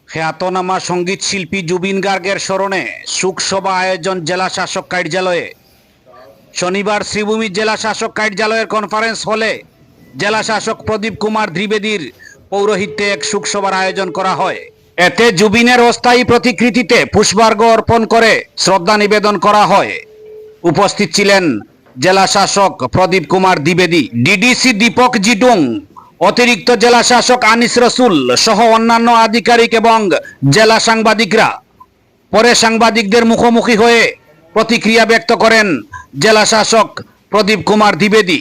খ্যাতনামা সঙ্গীত শিল্পী জুবিন গার্গের স্মরণে শোকসভা আয়োজন জেলা শাসক কার্যালয়ে। শনিবার শ্রীভূমি জেলা শাসক কার্যালয়ের কনফারেন্স হলে জেলা শাসক প্রদীপ কুমার দ্বিবেদীর পৌরোহিত্যে এক শোকসভার আয়োজন করা হয়। এতে জুবিনের অস্থায়ী প্রতিকৃতিতে পুষ্পার্ঘ্য অর্পণ করে শ্রদ্ধা নিবেদন করা হয়। উপস্থিত ছিলেন জেলা শাসক প্রদীপ কুমার দ্বিবেদী, ডিডিসি দীপক জিডুং, অতিরিক্ত জেলা শাসক আনিস রসুল সহ অন্যান্য আধিকারিক এবং জেলা সাংবাদিকরা। পরে সাংবাদিকদের মুখোমুখি হয়ে প্রতিক্রিয়া ব্যক্ত করেন জেলা শাসক প্রদীপ কুমার দ্বিবেদী।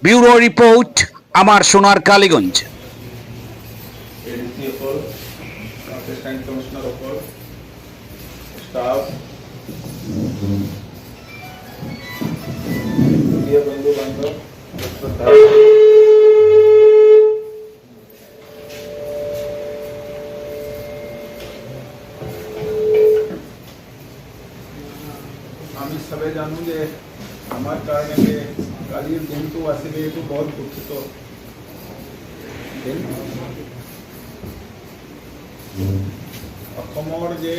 ব্যুরো রিপোর্ট, আমার সোনার কালীগঞ্জ। বন্ধু বান্ধব, আমি সবে জানু যে আমার কারণে যে কালির দিনটো আসলে এইটো বহুত দুঃখিত দিন। অসমৰ যে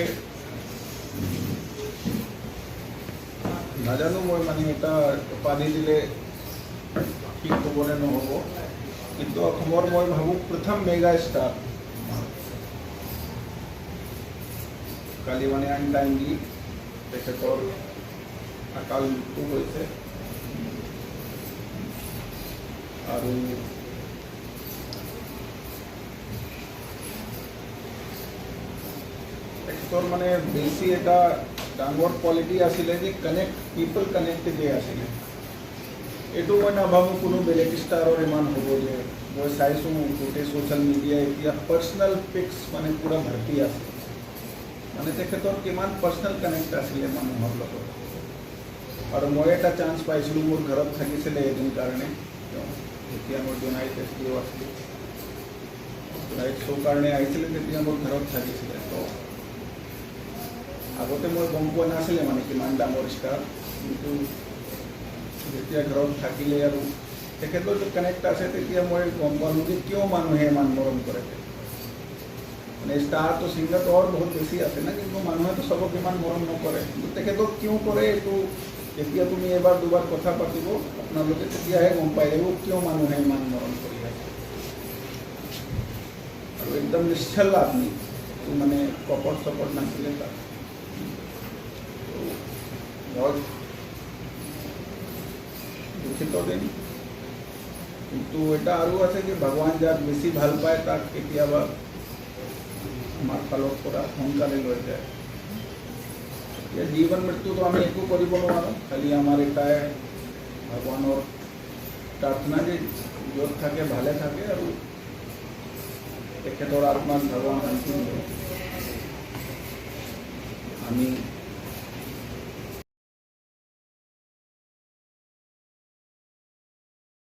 নাজানো মই মানে এটা উপাধি দিলে ঠিক হ'ব নে নহ'ব, কিন্তু অসমৰ মই ভাবোঁ প্ৰথম মেগা ষ্টাৰ কালি মানে আনটাইমলি তেখেতৰ আকাল মৃত্যু হৈছে। আৰু তেখেতৰ মানে বেছি এটা ডাঙৰ কোৱালিটি আছিলে যে পিপল কানেক্ট যে আছিলে। এইটো মই নাভাবোঁ কোনো বেলেগ ষ্টাৰৰ ইমান হ'ব যে। মই চাইছোঁ গোটেই ছ'চিয়েল মিডিয়া এতিয়া পাৰ্চনেল পিক্স মানে পূৰা ভৰ্তি আছে। মানে তেখেতৰ কিমান পাৰ্চনেল কানেক্ট আছিলে মানুহৰ লগত। আৰু মই এটা চান্স পাইছিলোঁ, মোৰ ঘৰত থাকিছিলে এদিন কাৰণে, যেতিয়া মোৰ জোনাইট এছডিঅ' আছিলে, জোনাইট শ্ব' কাৰণে আহিছিলে, তেতিয়া মোৰ ঘৰত থাকিছিলে। তো আগতে মই গম পোৱা নাছিলে মানে কিমান ডাঙৰ ষ্টাৰ, কিন্তু যেতিয়া ঘৰত থাকিলে আৰু তেখেতৰ যে কানেক্ট আছে, তেতিয়া মই গম পালোঁ যে কিয় মানুহে ইমান মৰম কৰে। মানে ষ্টাৰটো ছিংগাৰটো আৰু বহুত বেছি আছে না, কিন্তু মানুহেতো চবক ইমান মৰম নকৰে। কিন্তু তেখেতক কিয় কৰে এইটো যেতিয়া তুমি এবাৰ দুবাৰ কথা পাতিব আপোনালোকে তেতিয়াহে গম পাই যাব কিয় মানুহে ইমান মৰম কৰি আছে। আৰু একদম নিশ্চল আদমি, মানে কপট চপট নাছিলে তাত। বহুত দুখিত দিন, কিন্তু এটা আৰু আছে যে ভগৱান যাক বেছি ভাল পায় তাক কেতিয়াবা আমাৰ ফালৰ পৰা সোনকালে লৈ যায়। এতিয়া জীৱন মৃত্যুটো আমি একো কৰিব নোৱাৰোঁ, খালি আমাৰ এটাই ভগৱানৰ প্ৰাৰ্থনা যে য'ত থাকে ভালে থাকে আৰু তেখেতৰ আত্মাক ভগৱান শান্তি দিয়ে। আমি